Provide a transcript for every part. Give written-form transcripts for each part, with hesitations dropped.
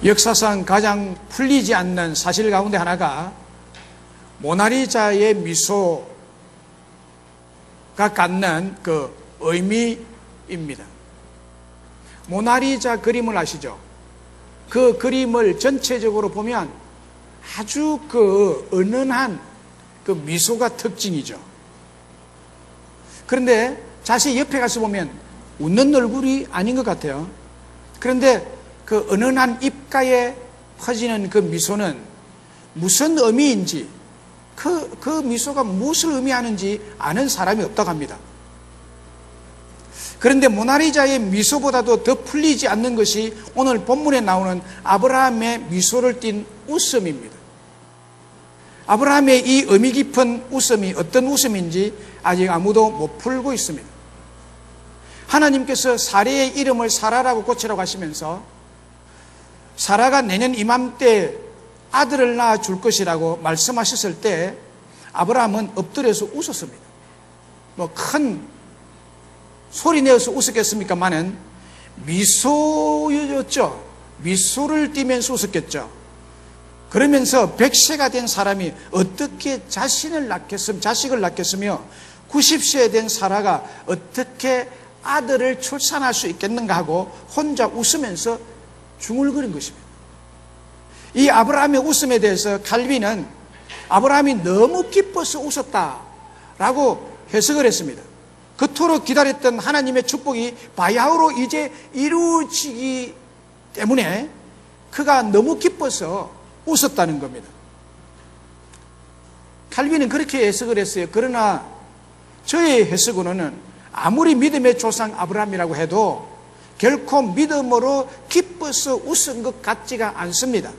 역사상 가장 풀리지 않는 사실 가운데 하나가 모나리자의 미소가 갖는 그 의미입니다. 모나리자 그림을 아시죠? 그 그림을 전체적으로 보면 아주 그 은은한 그 미소가 특징이죠. 그런데 자세히 옆에 가서 보면 웃는 얼굴이 아닌 것 같아요. 그런데 그 은은한 입가에 퍼지는 그 미소는 무슨 의미인지, 그 미소가 무엇을 의미하는지 아는 사람이 없다고 합니다. 그런데 모나리자의 미소보다도 더 풀리지 않는 것이 오늘 본문에 나오는 아브라함의 미소를 띤 웃음입니다. 아브라함의 이 의미 깊은 웃음이 어떤 웃음인지 아직 아무도 못 풀고 있습니다. 하나님께서 사레의 이름을 사라라고 고치라고 하시면서 사라가 내년 이맘때 아들을 낳아 줄 것이라고 말씀하셨을 때 아브라함은 엎드려서 웃었습니다. 뭐 큰 소리 내어서 웃었겠습니까마는 미소였죠. 미소를 띠면서 웃었겠죠. 그러면서 100세가 된 사람이 어떻게 자식을 낳겠으며 90세 된 사라가 어떻게 아들을 출산할 수 있겠는가 하고 혼자 웃으면서 중얼거린 것입니다. 이 아브라함의 웃음에 대해서 칼빈은 아브라함이 너무 기뻐서 웃었다라고 해석을 했습니다. 그토록 기다렸던 하나님의 축복이 바야흐로 이제 이루어지기 때문에 그가 너무 기뻐서 웃었다는 겁니다. 칼빈은 그렇게 해석을 했어요. 그러나 저의 해석으로는 아무리 믿음의 조상 아브라함이라고 해도 결코 믿음으로 기뻐서 웃은 것 같지가 않습니다.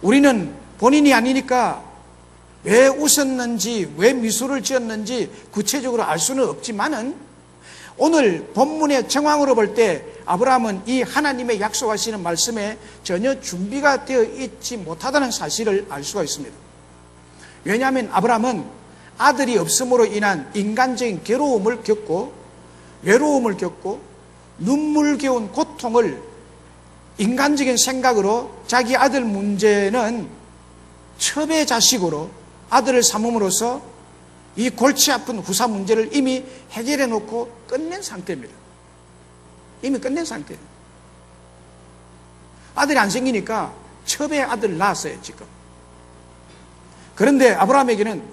우리는 본인이 아니니까 왜 웃었는지, 왜 미소를 지었는지 구체적으로 알 수는 없지만은 오늘 본문의 정황으로 볼 때 아브라함은 이 하나님의 약속하시는 말씀에 전혀 준비가 되어 있지 못하다는 사실을 알 수가 있습니다. 왜냐하면 아브라함은 아들이 없음으로 인한 인간적인 괴로움을 겪고 외로움을 겪고 눈물겨운 고통을 인간적인 생각으로 자기 아들 문제는 첩의 자식으로 아들을 삼음으로써 이 골치 아픈 후사 문제를 이미 해결해 놓고 끝낸 상태입니다. 이미 끝낸 상태예요. 아들이 안 생기니까 첩의 아들을 낳았어요, 지금. 그런데 아브라함에게는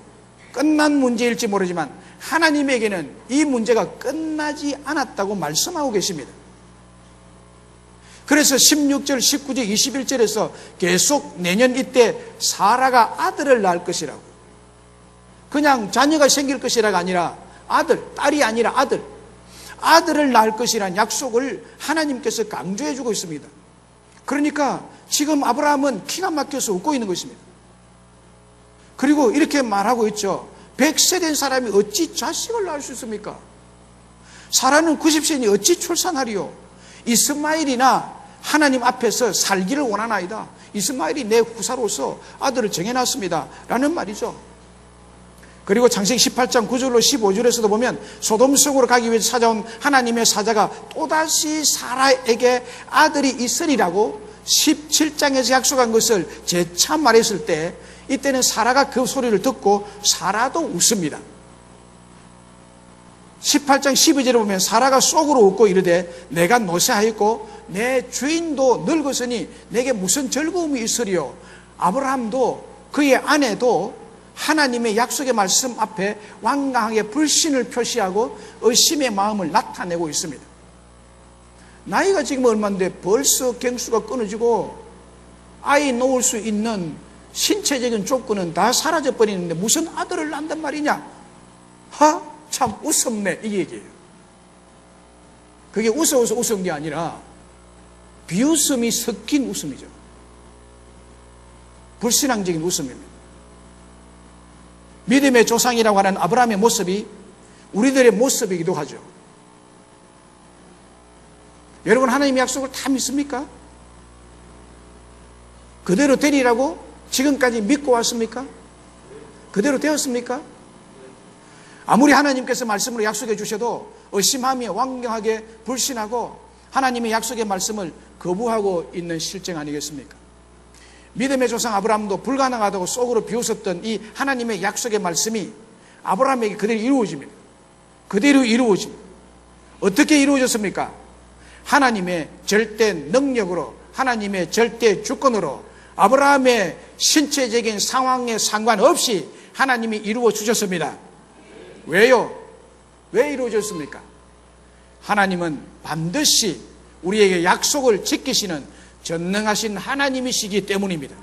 끝난 문제일지 모르지만 하나님에게는 이 문제가 끝나지 않았다고 말씀하고 계십니다. 그래서 16절, 19절, 21절에서 계속 내년 이때 사라가 아들을 낳을 것이라고, 그냥 자녀가 생길 것이라가 아니라 아들, 딸이 아니라 아들을 낳을 것이라는 약속을 하나님께서 강조해 주고 있습니다. 그러니까 지금 아브라함은 기가 막혀서 웃고 있는 것입니다. 그리고 이렇게 말하고 있죠. 100세 된 사람이 어찌 자식을 낳을 수 있습니까? 사라는 90세니 어찌 출산하리요? 이스마엘이나 하나님 앞에서 살기를 원하나이다. 이스마엘이 내 후사로서 아들을 정해놨습니다 라는 말이죠. 그리고 창세기 18장 9절로 15절에서도 보면 소돔 성으로 가기 위해서 찾아온 하나님의 사자가 또다시 사라에게 아들이 있으리라고 17장에서 약속한 것을 재차 말했을 때 이때는 사라가 그 소리를 듣고 사라도 웃습니다. 18장 12절에 보면 사라가 속으로 웃고 이르되 내가 노쇠하였고 내 주인도 늙었으니 내게 무슨 즐거움이 있으리요. 아브라함도 그의 아내도 하나님의 약속의 말씀 앞에 완강하게 불신을 표시하고 의심의 마음을 나타내고 있습니다. 나이가 지금 얼마인데 벌써 경수가 끊어지고 아이 놓을 수 있는 신체적인 조건은 다 사라져 버리는데 무슨 아들을 낳는단 말이냐? 참 웃었네, 이 얘기예요. 그게 웃어서 웃은 게 아니라 비웃음이 섞인 웃음이죠. 불신앙적인 웃음입니다. 믿음의 조상이라고 하는 아브라함의 모습이 우리들의 모습이기도 하죠. 여러분, 하나님의 약속을 다 믿습니까? 그대로 되리라고 지금까지 믿고 왔습니까? 그대로 되었습니까? 아무리 하나님께서 말씀으로 약속해 주셔도 의심하며 완경하게 불신하고 하나님의 약속의 말씀을 거부하고 있는 실정 아니겠습니까? 믿음의 조상 아브라함도 불가능하다고 속으로 비웃었던 이 하나님의 약속의 말씀이 아브라함에게 그대로 이루어집니다. 그대로 이루어집니다. 어떻게 이루어졌습니까? 하나님의 절대 능력으로, 하나님의 절대 주권으로 아브라함의 신체적인 상황에 상관없이 하나님이 이루어 주셨습니다. 왜요? 왜 이루어졌습니까? 하나님은 반드시 우리에게 약속을 지키시는 전능하신 하나님이시기 때문입니다.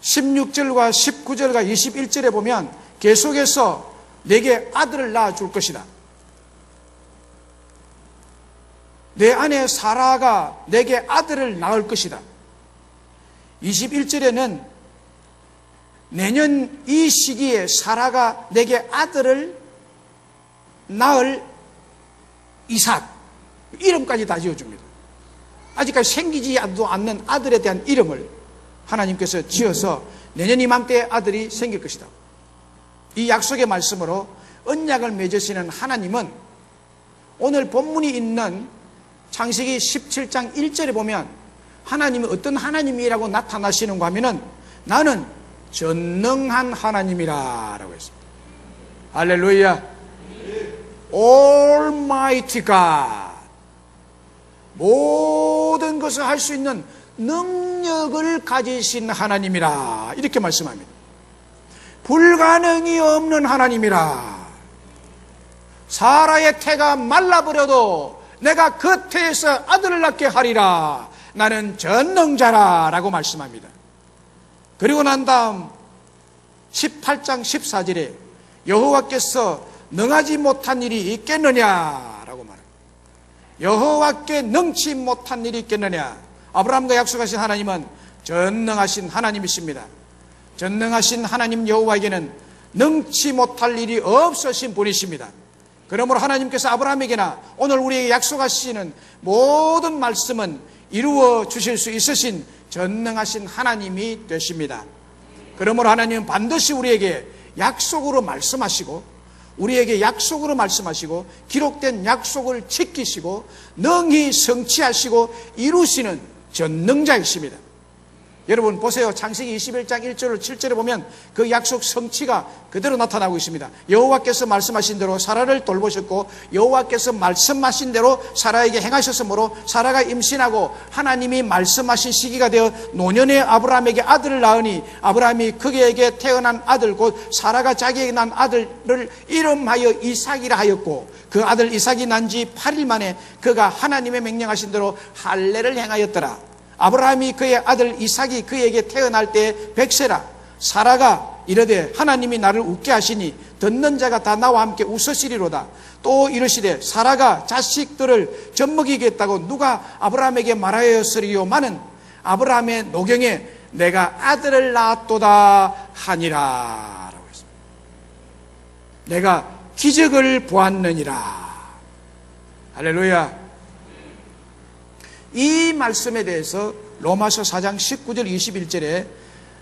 16절과 19절과 21절에 보면 계속해서 내게 아들을 낳아줄 것이다. 내 아내 사라가 내게 아들을 낳을 것이다. 21절에는 내년 이 시기에 사라가 내게 아들을 낳을 이삭, 이름까지 다 지어줍니다. 아직까지 생기지도 않는 아들에 대한 이름을 하나님께서 지어서 내년 이맘때에 아들이 생길 것이다. 이 약속의 말씀으로 언약을 맺으시는 하나님은 오늘 본문이 있는 창세기 17장 1절에 보면 하나님이 어떤 하나님이라고 나타나시는가 하면은 나는 전능한 하나님이라 라고 했습니다. 할렐루야. Almighty God, 모든 것을 할 수 있는 능력을 가지신 하나님이라 이렇게 말씀합니다. 불가능이 없는 하나님이라. 사라의 태가 말라버려도 내가 그 태에서 아들을 낳게 하리라. 나는 전능자라 라고 말씀합니다. 그리고 난 다음 18장 14절에 여호와께서 능하지 못한 일이 있겠느냐라고 말합니다. 여호와께 능치 못한 일이 있겠느냐. 아브라함과 약속하신 하나님은 전능하신 하나님이십니다. 전능하신 하나님 여호와에게는 능치 못할 일이 없으신 분이십니다. 그러므로 하나님께서 아브라함에게나 오늘 우리에게 약속하시는 모든 말씀은 이루어 주실 수 있으신 전능하신 하나님이 되십니다. 그러므로 하나님은 반드시 우리에게 약속으로 말씀하시고 우리에게 약속으로 말씀하시고 기록된 약속을 지키시고 능히 성취하시고 이루시는 전능자이십니다. 여러분 보세요. 창세기 21장 1절로 7절에 보면 그 약속 성취가 그대로 나타나고 있습니다. 여호와께서 말씀하신 대로 사라를 돌보셨고 여호와께서 말씀하신 대로 사라에게 행하셨으므로 사라가 임신하고 하나님이 말씀하신 시기가 되어 노년의 아브라함에게 아들을 낳으니 아브라함이 그에게 태어난 아들 곧 사라가 자기에게 난 아들을 이름하여 이삭이라 하였고 그 아들 이삭이 난 지 8일 만에 그가 하나님의 명령하신 대로 할례를 행하였더라. 아브라함이 그의 아들 이삭이 그에게 태어날 때 100세라. 사라가 이르되 하나님이 나를 웃게 하시니 듣는 자가 다 나와 함께 웃으시리로다. 또 이르시되 사라가 자식들을 젖먹이겠다고 누가 아브라함에게 말하였으리요마는 아브라함의 노경에 내가 아들을 낳았도다 하니라 라고 했습니다. 내가 기적을 보았느니라. 할렐루야. 이 말씀에 대해서 로마서 4장 19절 21절에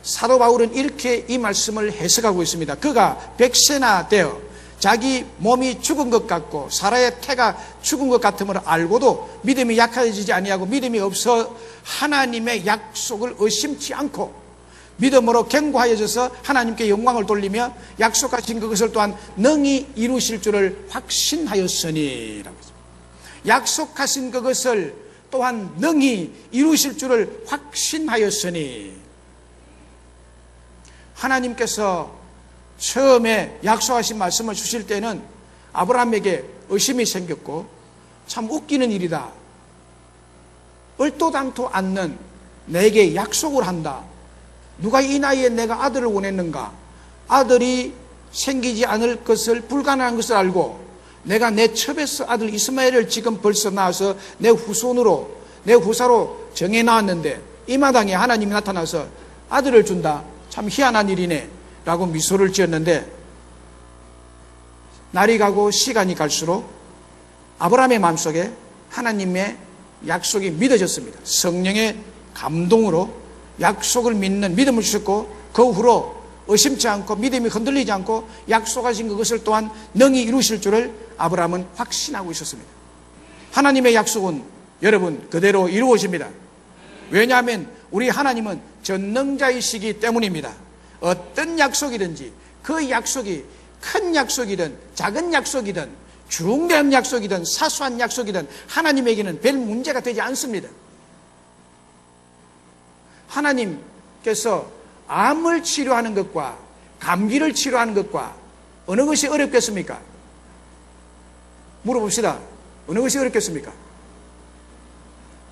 사도 바울은 이렇게 이 말씀을 해석하고 있습니다. 그가 100세나 되어 자기 몸이 죽은 것 같고 사라의 태가 죽은 것 같음을 알고도 믿음이 약해지지 아니하고 믿음이 없어 하나님의 약속을 의심치 않고 믿음으로 견고하여져서 하나님께 영광을 돌리며 약속하신 그것을 또한 능히 이루실 줄을 확신하였으니 라고 했습니다. 약속하신 그것을 또한 능히 이루실 줄을 확신하였으니 하나님께서 처음에 약속하신 말씀을 주실 때는 아브라함에게 의심이 생겼고 참 웃기는 일이다. 얼토당토 않는 내게 약속을 한다. 누가 이 나이에 내가 아들을 원했는가? 아들이 생기지 않을 것을 불가능한 것을 알고 내가 내 첩에서 아들 이스마엘을 지금 벌써 낳아서 내 후손으로 내 후사로 정해 놨는데 이 마당에 하나님이 나타나서 아들을 준다. 참 희한한 일이네 라고 미소를 지었는데 날이 가고 시간이 갈수록 아브라함의 마음속에 하나님의 약속이 믿어졌습니다. 성령의 감동으로 약속을 믿는 믿음을 주셨고 그 후로 의심치 않고 믿음이 흔들리지 않고 약속하신 그것을 또한 능히 이루실 줄을 아브라함은 확신하고 있었습니다. 하나님의 약속은 여러분 그대로 이루어집니다. 왜냐하면 우리 하나님은 전능자이시기 때문입니다. 어떤 약속이든지 그 약속이 큰 약속이든 작은 약속이든 중대한 약속이든 사소한 약속이든 하나님에게는 별 문제가 되지 않습니다. 하나님께서 암을 치료하는 것과 감기를 치료하는 것과 어느 것이 어렵겠습니까? 물어봅시다. 어느 것이 어렵겠습니까?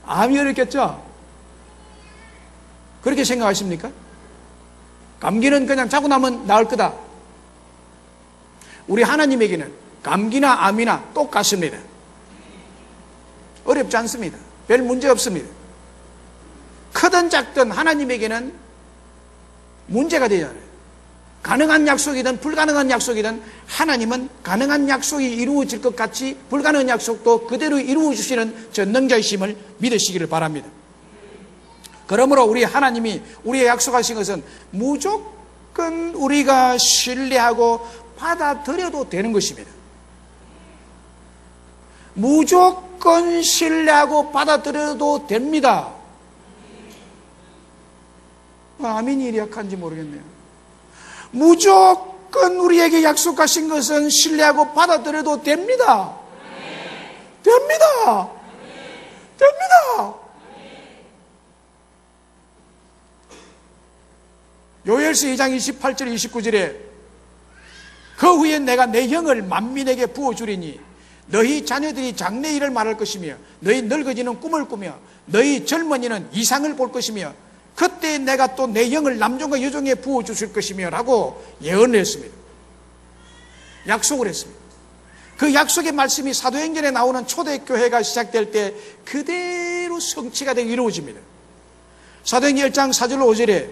암이 어렵겠죠? 그렇게 생각하십니까? 감기는 그냥 자고 나면 나을 거다. 우리 하나님에게는 감기나 암이나 똑같습니다. 어렵지 않습니다. 별 문제 없습니다. 크든 작든 하나님에게는 문제가 되지 않아요. 가능한 약속이든 불가능한 약속이든 하나님은 가능한 약속이 이루어질 것 같이 불가능한 약속도 그대로 이루어 주시는 전능자이심을 믿으시기를 바랍니다. 그러므로 우리 하나님이 우리의 약속하신 것은 무조건 우리가 신뢰하고 받아들여도 되는 것입니다. 무조건 신뢰하고 받아들여도 됩니다. 아멘이 이리 약한지 모르겠네요. 무조건 우리에게 약속하신 것은 신뢰하고 받아들여도 됩니다. 됩니다. 됩니다. 요엘서 2장 28절 29절에 그 후에 내가 내 형을 만민에게 부어주리니 너희 자녀들이 장래 일을 말할 것이며 너희 늙어지는 꿈을 꾸며 너희 젊은이는 이상을 볼 것이며 그때 내가 또 내 영을 남종과 여종에 부어주실 것이며 라고 예언을 했습니다. 약속을 했습니다. 그 약속의 말씀이 사도행전에 나오는 초대교회가 시작될 때 그대로 성취가 되고 이루어집니다. 사도행전 1장 4절 5절에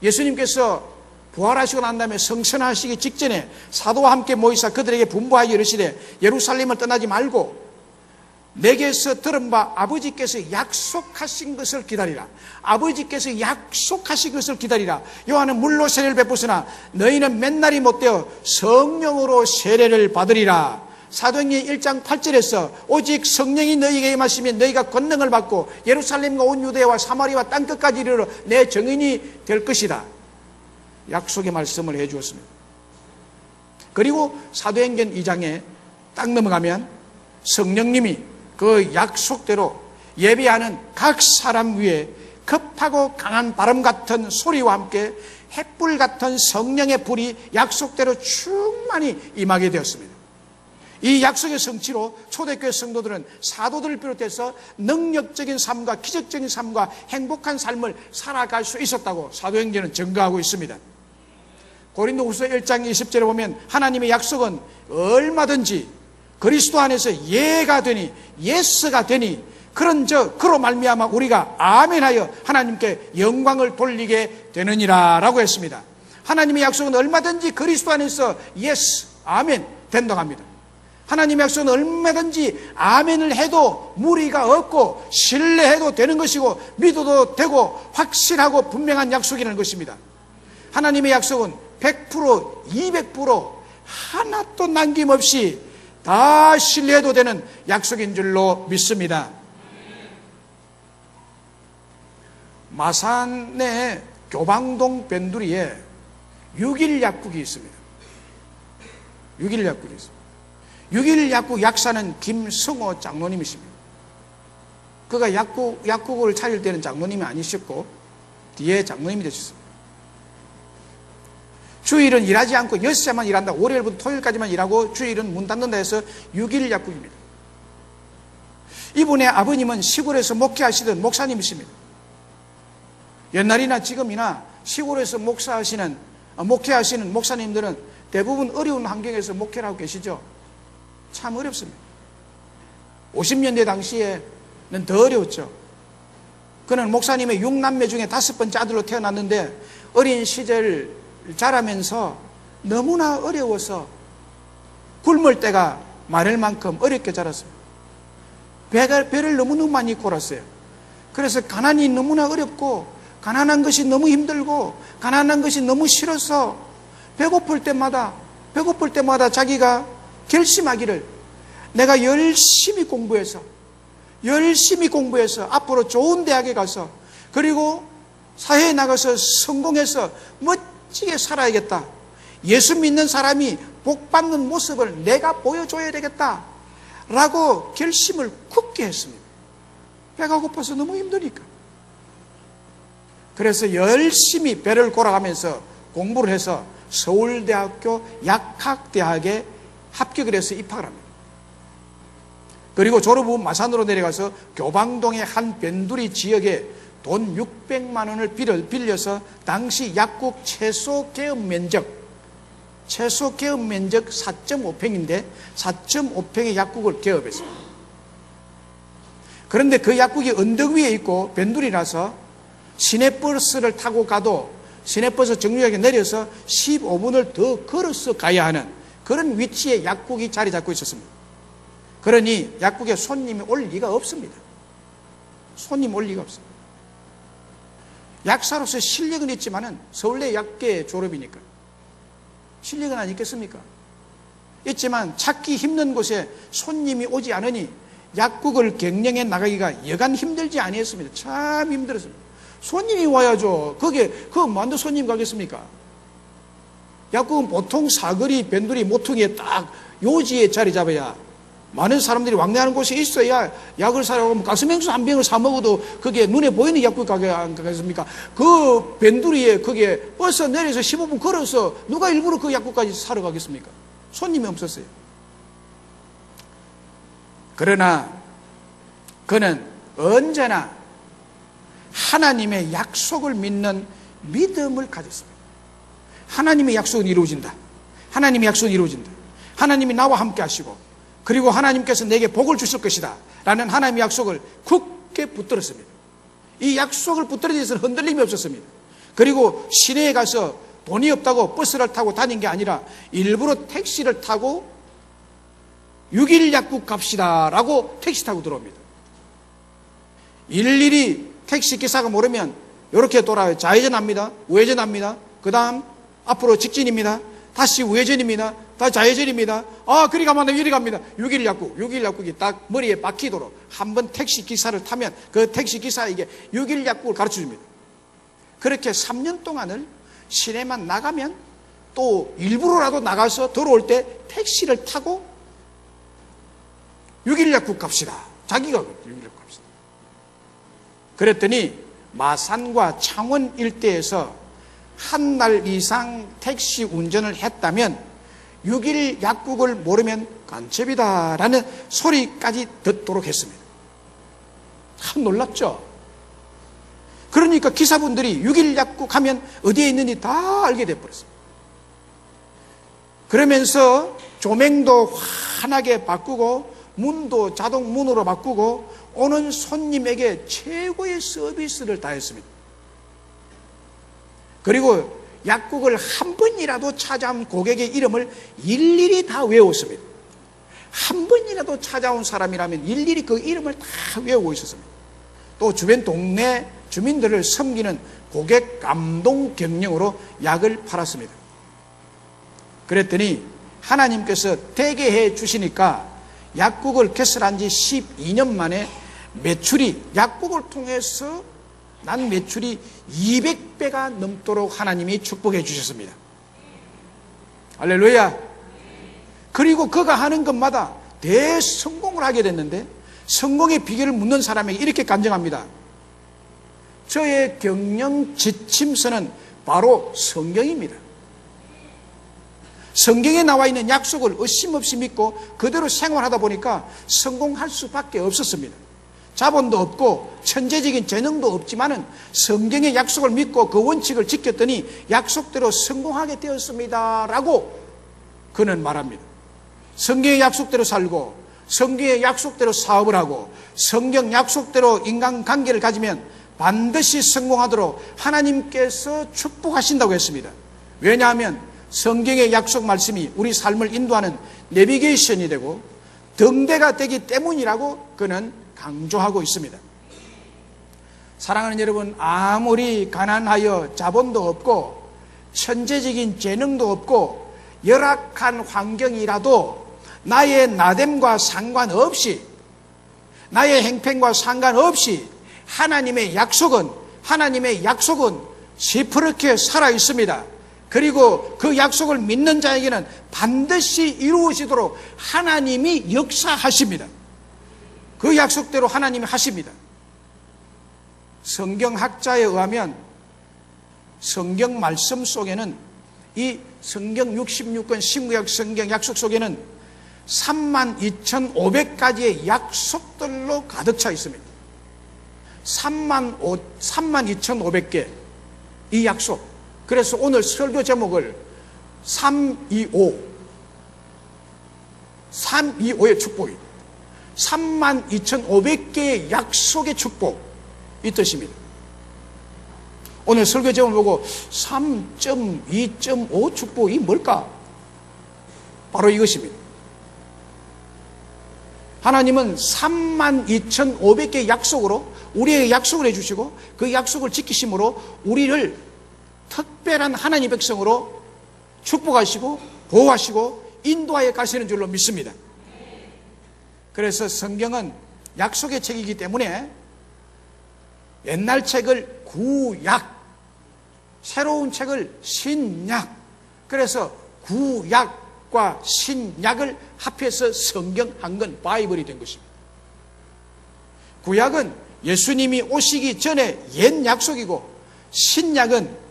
예수님께서 부활하시고 난 다음에 성천하시기 직전에 사도와 함께 모이사 그들에게 분부하여 이르시되 예루살렘을 떠나지 말고 내게서 들은 바 아버지께서 약속하신 것을 기다리라. 아버지께서 약속하신 것을 기다리라. 요한은 물로 세례를 베푸으나 너희는 맨날이 못되어 성령으로 세례를 받으리라. 사도행전 1장 8절에서 오직 성령이 너희에게 임하시면 너희가 권능을 받고 예루살렘과 온 유대와 사마리아와 땅끝까지 이르러 내 증인이 될 것이다. 약속의 말씀을 해 주었습니다. 그리고 사도행전 2장에 딱 넘어가면 성령님이 그 약속대로 예배하는 각 사람 위에 급하고 강한 바람 같은 소리와 함께 햇불 같은 성령의 불이 약속대로 충만히 임하게 되었습니다. 이 약속의 성취로 초대교회 성도들은 사도들을 비롯해서 능력적인 삶과 기적적인 삶과 행복한 삶을 살아갈 수 있었다고 사도행전은 증거하고 있습니다. 고린도후서 1장 20절에 보면 하나님의 약속은 얼마든지 그리스도 안에서 예가 되니 예스가 되니 그로 말미암아 우리가 아멘하여 하나님께 영광을 돌리게 되느니라 라고 했습니다. 하나님의 약속은 얼마든지 그리스도 안에서 예스, 아멘 된다고 합니다. 하나님의 약속은 얼마든지 아멘을 해도 무리가 없고 신뢰해도 되는 것이고 믿어도 되고 확실하고 분명한 약속이라는 것입니다. 하나님의 약속은 100%, 200% 하나도 남김없이 다 신뢰해도 되는 약속인 줄로 믿습니다. 마산의 교방동 변두리에 6일 약국이 있습니다. 6일 약국이 있습니다. 6일 약국 약사는 김성호 장로님이십니다. 그가 약국을 차릴 때는 장로님이 아니셨고 뒤에 장로님이 되셨습니다. 주일은 일하지 않고 6시간만 일한다. 월요일부터 토요일까지만 일하고 주일은 문 닫는다 해서 6일 약국입니다. 이분의 아버님은 시골에서 목회하시던 목사님이십니다. 옛날이나 지금이나 시골에서 목회하시는 목사님들은 대부분 어려운 환경에서 목회를 하고 계시죠. 참 어렵습니다. 50년대 당시에는 더 어려웠죠. 그는 목사님의 6남매 중에 5번째 아들로 태어났는데 어린 시절 자라면서 너무나 어려워서 굶을 때가 많을 만큼 어렵게 자랐어요. 배를 너무너무 많이 골았어요. 그래서 가난이 너무나 어렵고 가난한 것이 너무 힘들고 가난한 것이 너무 싫어서 배고플 때마다 자기가 결심하기를 내가 열심히 공부해서 앞으로 좋은 대학에 가서 그리고 사회에 나가서 성공해서 멋지게 살아야겠다. 예수 믿는 사람이 복 받는 모습을 내가 보여줘야 되겠다 라고 결심을 굳게 했습니다. 배가 고파서 너무 힘드니까. 그래서 열심히 배를 골아가면서 공부를 해서 서울대학교 약학대학에 합격을 해서 입학을 합니다. 그리고 졸업 후 마산으로 내려가서 교방동의 한 변두리 지역에 돈 600만 원을 빌려서 당시 약국 최소 개업 면적 4.5평인데 4.5평의 약국을 개업했어요. 그런데 그 약국이 언덕 위에 있고 변두리라서 시내버스를 타고 가도 시내버스 정류장에 내려서 15분을 더 걸어서 가야 하는 그런 위치에 약국이 자리 잡고 있었습니다. 그러니 약국에 손님이 올 리가 없습니다. 손님 올 리가 없습니다. 약사로서 실력은 있지만은 서울대 약계 졸업이니까 실력은 안 있겠습니까? 있지만 찾기 힘든 곳에 손님이 오지 않으니 약국을 경영해 나가기가 여간 힘들지 아니했습니다. 참 힘들었습니다. 손님이 와야죠. 그거 뭐한테 손님 가겠습니까? 약국은 보통 사거리, 변두리, 모퉁이에 딱 요지에 자리 잡아야 많은 사람들이 왕래하는 곳에 있어야 약을 사러 오면 가스맹수 한 병을 사 먹어도 그게 눈에 보이는 약국 가게 안 가겠습니까? 그 변두리에 그게 버스 내려서 15분 걸어서 누가 일부러 그 약국까지 사러 가겠습니까? 손님이 없었어요. 그러나 그는 언제나 하나님의 약속을 믿는 믿음을 가졌습니다. 하나님의 약속은 이루어진다. 하나님의 약속은 이루어진다. 하나님이 나와 함께 하시고 그리고 하나님께서 내게 복을 주실 것이다 라는 하나님의 약속을 굳게 붙들었습니다. 이 약속을 붙들기 위해서는 흔들림이 없었습니다. 그리고 시내에 가서 돈이 없다고 버스를 타고 다닌 게 아니라 일부러 택시를 타고 6일 약국 갑시다 라고 택시 타고 들어옵니다. 일일이 택시 기사가 모르면 이렇게 돌아요. 좌회전합니다. 우회전합니다. 그 다음 앞으로 직진입니다. 다시 우회전입니다. 다시 좌회전입니다. 그리 가면 이리 갑니다. 6일 약국이 딱 머리에 박히도록 한번 택시 기사를 타면 그 택시 기사에게 6일 약국을 가르쳐 줍니다. 그렇게 3년 동안을 시내만 나가면 또 일부러라도 나가서 들어올 때 택시를 타고 6일 약국 갑시다. 자기가 6일 약국 갑시다. 그랬더니 마산과 창원 일대에서 한 달 이상 택시 운전을 했다면 6일 약국을 모르면 간첩이다라는 소리까지 듣도록 했습니다. 참 놀랍죠? 그러니까 기사분들이 6일 약국 하면 어디에 있는지 다 알게 돼버렸습니다. 그러면서 조명도 환하게 바꾸고 문도 자동 문으로 바꾸고 오는 손님에게 최고의 서비스를 다했습니다. 그리고 약국을 한 번이라도 찾아온 고객의 이름을 일일이 다 외웠습니다. 한 번이라도 찾아온 사람이라면 일일이 그 이름을 다 외우고 있었습니다. 또 주변 동네 주민들을 섬기는 고객 감동 경영으로 약을 팔았습니다. 그랬더니 하나님께서 되게 해 주시니까 약국을 개설한 지 12년 만에 약국을 통해서 난 매출이 200배가 넘도록 하나님이 축복해 주셨습니다. 할렐루야. 그리고 그가 하는 것마다 대성공을 하게 됐는데 성공의 비결을 묻는 사람에게 이렇게 간증합니다. 저의 경영 지침서는 바로 성경입니다. 성경에 나와 있는 약속을 의심없이 믿고 그대로 생활하다 보니까 성공할 수밖에 없었습니다. 자본도 없고 천재적인 재능도 없지만은 성경의 약속을 믿고 그 원칙을 지켰더니 약속대로 성공하게 되었습니다 라고 그는 말합니다. 성경의 약속대로 살고 성경의 약속대로 사업을 하고 성경 약속대로 인간관계를 가지면 반드시 성공하도록 하나님께서 축복하신다고 했습니다. 왜냐하면 성경의 약속 말씀이 우리 삶을 인도하는 내비게이션이 되고 등대가 되기 때문이라고 그는 강조하고 있습니다. 사랑하는 여러분, 아무리 가난하여 자본도 없고 천재적인 재능도 없고 열악한 환경이라도 나의 나됨과 상관없이, 나의 행편과 상관없이 하나님의 약속은 시퍼렇게 살아 있습니다. 그리고 그 약속을 믿는 자에게는 반드시 이루어지도록 하나님이 역사하십니다. 그 약속대로 하나님이 하십니다. 성경학자에 의하면 성경 말씀 속에는, 이 성경 66권 신구약 성경 약속 속에는 32,500가지의 약속들로 가득 차 있습니다. 32,500개 이 약속. 그래서 오늘 설교 제목을 325의 축복이, 32,500개의 약속의 축복, 이 뜻입니다. 오늘 설교 제목을 보고 3.2.5 축복이 뭘까? 바로 이것입니다. 하나님은 32,500개의 약속으로 우리에게 약속을 해주시고, 그 약속을 지키심으로 우리를 특별한 하나님 백성으로 축복하시고 보호하시고 인도하여 가시는 줄로 믿습니다. 그래서 성경은 약속의 책이기 때문에 옛날 책을 구약, 새로운 책을 신약, 그래서 구약과 신약을 합해서 성경 한 권, 바이블이 된 것입니다. 구약은 예수님이 오시기 전에 옛 약속이고, 신약은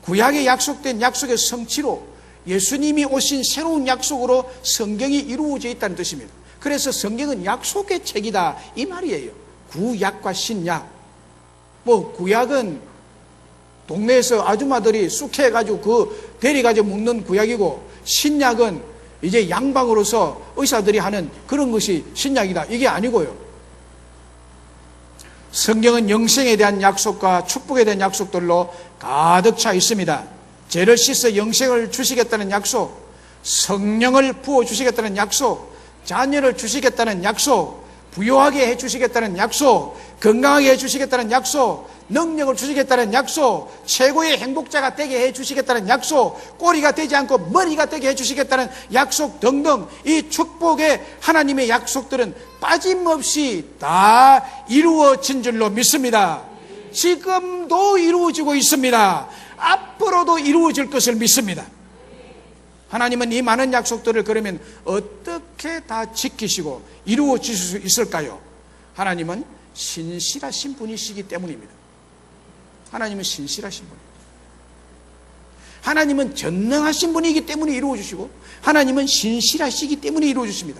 구약에 약속된 약속의 성취로 예수님이 오신 새로운 약속으로 성경이 이루어져 있다는 뜻입니다. 그래서 성경은 약속의 책이다, 이 말이에요. 구약과 신약. 구약은 동네에서 아줌마들이 쑥해가지고 그 데려가지고 먹는 구약이고, 신약은 이제 양방으로서 의사들이 하는 그런 것이 신약이다, 이게 아니고요. 성경은 영생에 대한 약속과 축복에 대한 약속들로 가득 차 있습니다. 죄를 씻어 영생을 주시겠다는 약속, 성령을 부어주시겠다는 약속, 자녀를 주시겠다는 약속, 부유하게 해주시겠다는 약속, 건강하게 해주시겠다는 약속, 능력을 주시겠다는 약속, 최고의 행복자가 되게 해주시겠다는 약속, 꼬리가 되지 않고 머리가 되게 해주시겠다는 약속 등등, 이 축복의 하나님의 약속들은 빠짐없이 다 이루어진 줄로 믿습니다. 지금도 이루어지고 있습니다. 앞으로도 이루어질 것을 믿습니다. 하나님은 이 많은 약속들을 그러면 어떻게 다 지키시고 이루어 주실 수 있을까요? 하나님은 신실하신 분이시기 때문입니다. 하나님은 신실하신 분입니다. 하나님은 전능하신 분이기 때문에 이루어 주시고, 하나님은 신실하시기 때문에 이루어 주십니다.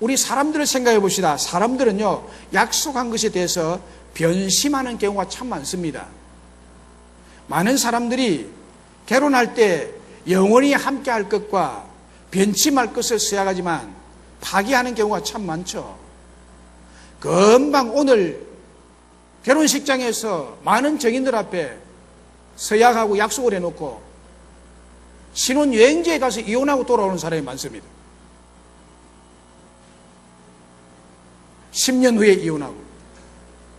우리 사람들을 생각해 봅시다. 사람들은요, 약속한 것에 대해서 변심하는 경우가 참 많습니다. 많은 사람들이 결혼할 때 영원히 함께 할 것과 변심할 것을 서약하지만 파기하는 경우가 참 많죠. 금방 오늘 결혼식장에서 많은 정인들 앞에 서약하고 약속을 해놓고 신혼여행지에 가서 이혼하고 돌아오는 사람이 많습니다. 10년 후에 이혼하고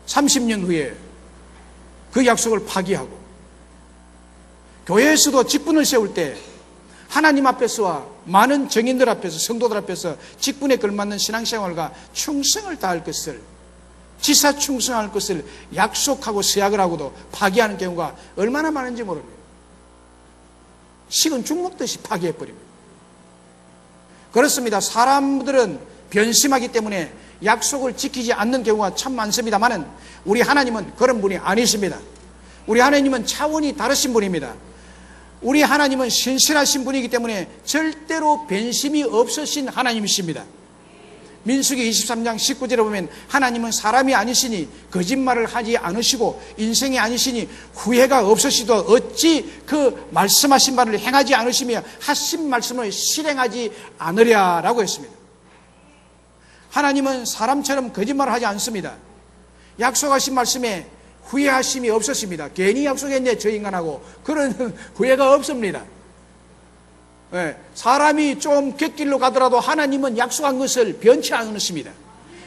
30년 후에 그 약속을 파기하고, 교회에서도 직분을 세울 때 하나님 앞에서와 많은 정인들 앞에서, 성도들 앞에서 직분에 걸맞는 신앙생활과 충성을 다할 것을, 지사 충성할 것을 약속하고 서약을 하고도 파기하는 경우가 얼마나 많은지 모릅니다. 식은 죽 먹듯이 파기해버립니다. 그렇습니다. 사람들은 변심하기 때문에 약속을 지키지 않는 경우가 참 많습니다만은 우리 하나님은 그런 분이 아니십니다. 우리 하나님은 차원이 다르신 분입니다. 우리 하나님은 신실하신 분이기 때문에 절대로 변심이 없으신 하나님이십니다. 민수기 23장 19절에 보면 하나님은 사람이 아니시니 거짓말을 하지 않으시고 인생이 아니시니 후회가 없으시도 어찌 그 말씀하신 바를 행하지 않으시며 하신 말씀을 실행하지 않으랴라고 했습니다. 하나님은 사람처럼 거짓말을 하지 않습니다. 약속하신 말씀에 후회하심이 없었습니다. 괜히 약속했네 저 인간하고, 그런 후회가 없습니다. 네, 사람이 좀 곁길로 가더라도 하나님은 약속한 것을 변치 않으십니다.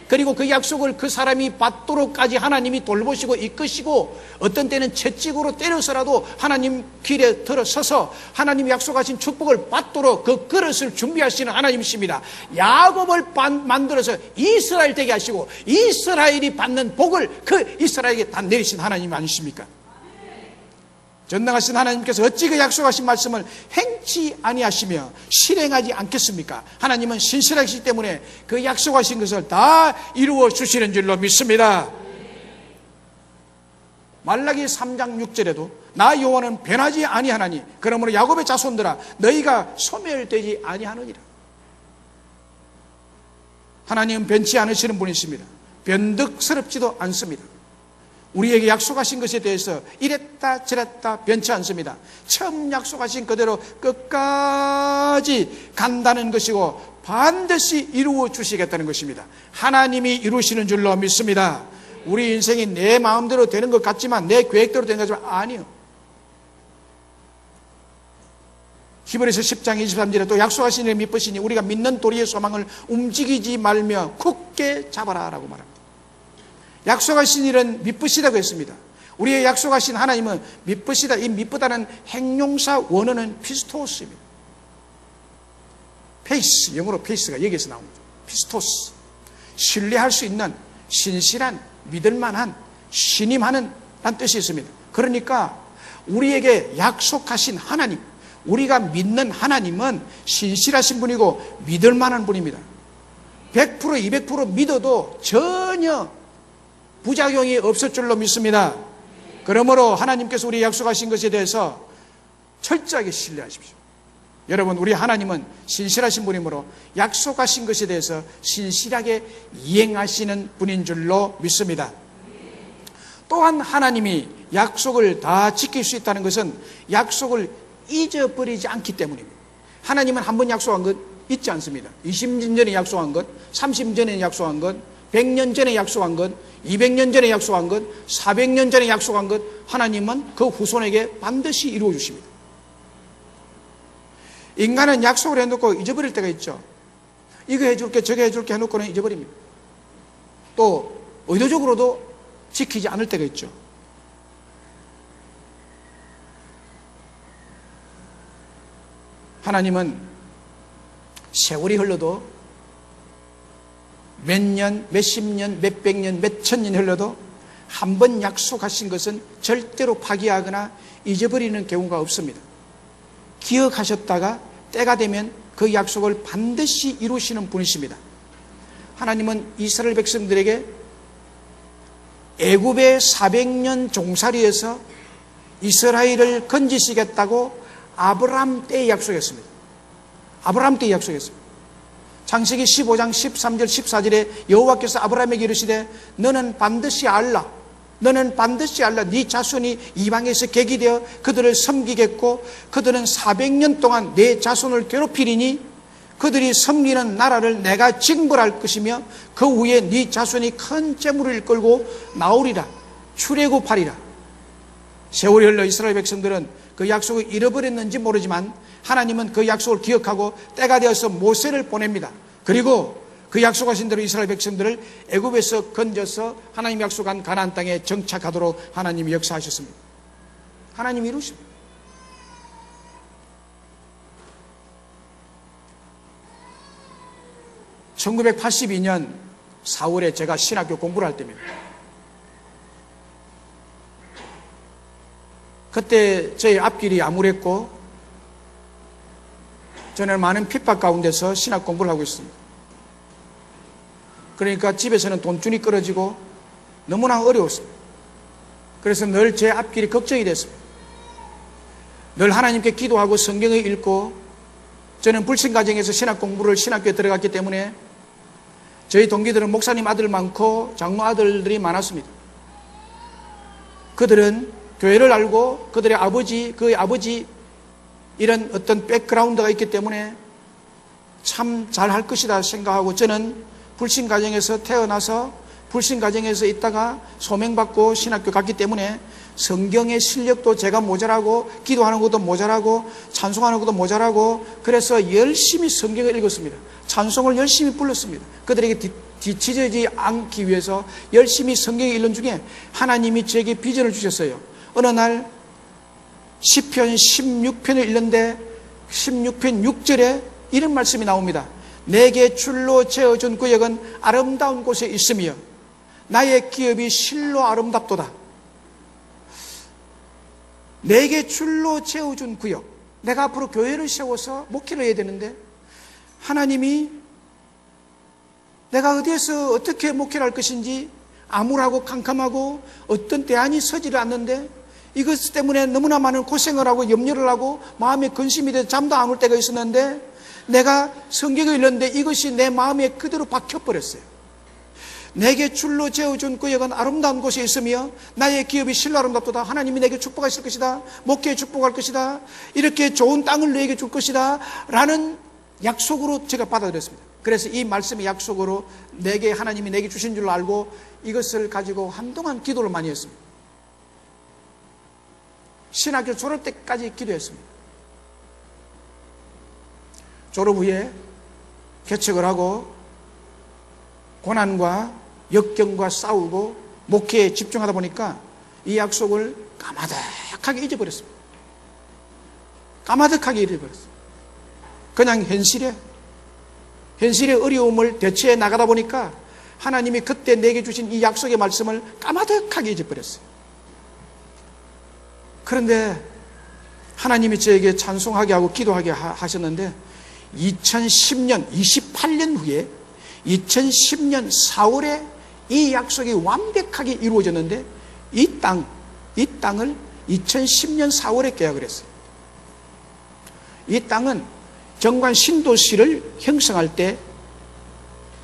그리고 그 약속을 그 사람이 받도록까지 하나님이 돌보시고 이끄시고 어떤 때는 채찍으로 때려서라도 하나님 길에 들어서서 하나님 약속하신 축복을 받도록 그 그릇을 준비하시는 하나님이십니다. 야곱을 만들어서 이스라엘 되게 하시고 이스라엘이 받는 복을 그 이스라엘에게 다 내리신 하나님 아니십니까? 전능하신 하나님께서 어찌 그 약속하신 말씀을 행치 아니하시며 실행하지 않겠습니까? 하나님은 신실하시기 때문에 그 약속하신 것을 다 이루어 주시는 줄로 믿습니다. 말라기 3장 6절에도 나 여호와는 변하지 아니하나니 그러므로 야곱의 자손들아 너희가 소멸되지 아니하느니라. 하나님은 변치 않으시는 분이십니다. 변덕스럽지도 않습니다. 우리에게 약속하신 것에 대해서 이랬다 저랬다 변치 않습니다. 처음 약속하신 그대로 끝까지 간다는 것이고 반드시 이루어 주시겠다는 것입니다. 하나님이 이루시는 줄로 믿습니다. 우리 인생이 내 마음대로 되는 것 같지만 내 계획대로 되는 것 같지만 아니요. 히브리서 10장 23절에 또 약속하신 이를 믿으시니 우리가 믿는 도리의 소망을 움직이지 말며 굳게 잡아라 라고 말합니다. 약속하신 일은 미쁘시다고 했습니다. 우리의 약속하신 하나님은 미쁘시다. 이 미쁘다는 행용사 원어는 피스토스입니다. 페이스, 영어로 페이스가 여기에서 나옵니다. 피스토스. 신뢰할 수 있는, 신실한, 믿을만한, 신임하는 라는 뜻이 있습니다. 그러니까 우리에게 약속하신 하나님, 우리가 믿는 하나님은 신실하신 분이고 믿을만한 분입니다. 100% 200% 믿어도 전혀 부작용이 없을 줄로 믿습니다. 그러므로 하나님께서 우리 약속하신 것에 대해서 철저하게 신뢰하십시오. 여러분, 우리 하나님은 신실하신 분이므로 약속하신 것에 대해서 신실하게 이행하시는 분인 줄로 믿습니다. 또한 하나님이 약속을 다 지킬 수 있다는 것은 약속을 잊어버리지 않기 때문입니다. 하나님은 한 번 약속한 것 잊지 않습니다. 20년 전에 약속한 것, 30년 전에 약속한 것, 100년 전에 약속한 것, 200년 전에 약속한 것, 400년 전에 약속한 것, 하나님은 그 후손에게 반드시 이루어 주십니다. 인간은 약속을 해놓고 잊어버릴 때가 있죠. 이거 해줄게 저거 해줄게 해놓고는 잊어버립니다. 또 의도적으로도 지키지 않을 때가 있죠. 하나님은 세월이 흘러도 몇 년, 몇십 년, 몇백 년, 몇천 년이 흘러도 한 번 약속하신 것은 절대로 파기하거나 잊어버리는 경우가 없습니다. 기억하셨다가 때가 되면 그 약속을 반드시 이루시는 분이십니다. 하나님은 이스라엘 백성들에게 애굽의 400년 종살이에서 이스라엘을 건지시겠다고 아브라함 때에 약속했습니다. 아브라함 때에 약속했습니다. 창세기 15장 13절 14절에 여호와께서 아브라함에게 이르시되 너는 반드시 알라. 너는 반드시 알라. 네 자손이 이방에서 객이 되어 그들을 섬기겠고 그들은 400년 동안 네 자손을 괴롭히리니 그들이 섬기는 나라를 내가 징벌할 것이며 그 후에 네 자손이 큰 재물을 끌고 나오리라. 출애굽하리라. 세월이 흘러 이스라엘 백성들은 그 약속을 잃어버렸는지 모르지만 하나님은 그 약속을 기억하고 때가 되어서 모세를 보냅니다. 그리고 그 약속하신 대로 이스라엘 백성들을 애굽에서 건져서 하나님 약속한 가나안 땅에 정착하도록 하나님이 역사하셨습니다. 하나님이 이루십니다. (1982년 4월에) 제가 신학교 공부를 할 때입니다. 그때 저희 앞길이 암울했고 저는 많은 핍박 가운데서 신학 공부를 하고 있습니다. 그러니까 집에서는 돈줄이 끊어지고 너무나 어려웠습니다. 그래서 늘 제 앞길이 걱정이 됐습니다. 늘 하나님께 기도하고 성경을 읽고 저는 불신가정에서 신학 공부를 신학교에 들어갔기 때문에 저희 동기들은 목사님 아들 많고 장로 아들들이 많았습니다. 그들은 교회를 알고 그들의 아버지, 그의 아버지 이런 어떤 백그라운드가 있기 때문에 참 잘할 것이다 생각하고 저는 불신가정에서 태어나서 불신가정에서 있다가 소명받고 신학교 갔기 때문에 성경의 실력도 제가 모자라고, 기도하는 것도 모자라고, 찬송하는 것도 모자라고, 그래서 열심히 성경을 읽었습니다. 찬송을 열심히 불렀습니다. 그들에게 뒤처지지 않기 위해서 열심히 성경을 읽는 중에 하나님이 저에게 비전을 주셨어요. 어느 날 시편 16편을 읽는데 16편 6절에 이런 말씀이 나옵니다. 내게 줄로 재어준 구역은 아름다운 곳에 있으며 나의 기업이 실로 아름답도다. 내게 줄로 재어준 구역, 내가 앞으로 교회를 세워서 목회를 해야 되는데 하나님이 내가 어디에서 어떻게 목회를 할 것인지 암울하고 캄캄하고 어떤 대안이 서지를 않는데 이것 때문에 너무나 많은 고생을 하고 염려를 하고 마음에 근심이 돼서 잠도 안 올 때가 있었는데 내가 성경을 읽는데 이것이 내 마음에 그대로 박혀버렸어요. 내게 줄로 재어준 구역은 아름다운 곳에 있으며 나의 기업이 실로 아름답도다. 하나님이 내게 축복하실 것이다. 목회에 축복할 것이다. 이렇게 좋은 땅을 너에게 줄 것이다 라는 약속으로 제가 받아들였습니다. 그래서 이 말씀의 약속으로 내게 하나님이 내게 주신 줄 알고 이것을 가지고 한동안 기도를 많이 했습니다. 신학교 졸업 때까지 기도했습니다. 졸업 후에 개척을 하고 고난과 역경과 싸우고 목회에 집중하다 보니까 이 약속을 까마득하게 잊어버렸습니다. 까마득하게 잊어버렸어요. 그냥 현실의 어려움을 대처해 나가다 보니까 하나님이 그때 내게 주신 이 약속의 말씀을 까마득하게 잊어버렸어요. 그런데 하나님이 저에게 찬송하게 하고 기도하게 하셨는데 2010년 28년 후에 2010년 4월에 이 약속이 완벽하게 이루어졌는데 이 땅을 2010년 4월에 계약을 했어요. 이 땅은 정관 신도시를 형성할 때